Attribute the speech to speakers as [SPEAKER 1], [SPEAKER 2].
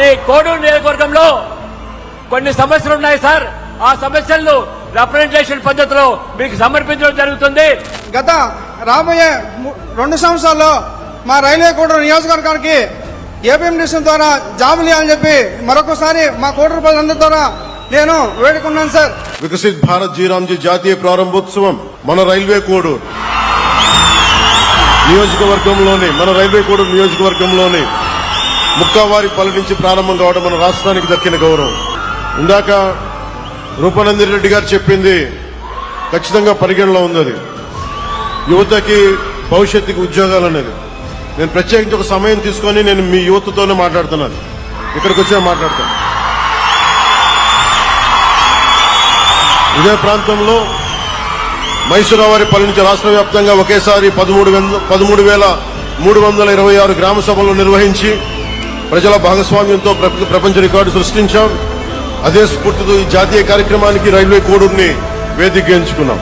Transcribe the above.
[SPEAKER 1] ఈ కోడూరు నియోజకవర్గంలో కొన్ని సమస్యలు ఉన్నాయి సార్. ఆ సమస్యలను రిప్రజెంటేషన్ పద్ధతిలో మీకు సమర్పించడం జరుగుతుంది.
[SPEAKER 2] గత రాబోయే 2 సంవత్సరాల్లో మా రైల్వే కోడూరు నియోజకవర్గానికి ఏపీఎండిసి ద్వారా జాబులు ఇవ్వాలని చెప్పి మరొకసారి మా కోడూరు ప్రజలందరి ద్వారా నేను వేడుకున్నాను సార్.
[SPEAKER 3] వికసిత్ భారత్ జీరాంజీ జాతీయ ప్రారంభోత్సవం మన రైల్వే కోడూరు నియోజకవర్గంలోని ముక్కావారిపల్లి నుంచి ప్రారంభం కావడం మన రాష్ట్రానికి దక్కిన గౌరవం. ఇందాక రూపానందన్ రెడ్డి గారు చెప్పింది ఖచ్చితంగా పరిగణలో ఉంది. అది యువతకి భవిష్యత్తుకి ఉద్యోగాలు అనేది. నేను ప్రత్యేకించి ఒక సమయం తీసుకొని నేను మీ యువతతోనే మాట్లాడుతున్నాను. ఇక్కడికి వచ్చే మాట్లాడతాను. ఇదే ప్రాంతంలో మైసూరావారిపల్లి నుంచి రాష్ట్ర వ్యాప్తంగా ఒకేసారి 13,326 గ్రామ సభలు నిర్వహించి ప్రజల భాగస్వామ్యంతో ప్రపంచ రికార్డు సృష్టించాం. అదే స్ఫూర్తితో ఈ జాతీయ కార్యక్రమానికి రైల్వే కోడూరుని వేదికగా ఎంచుకున్నాం.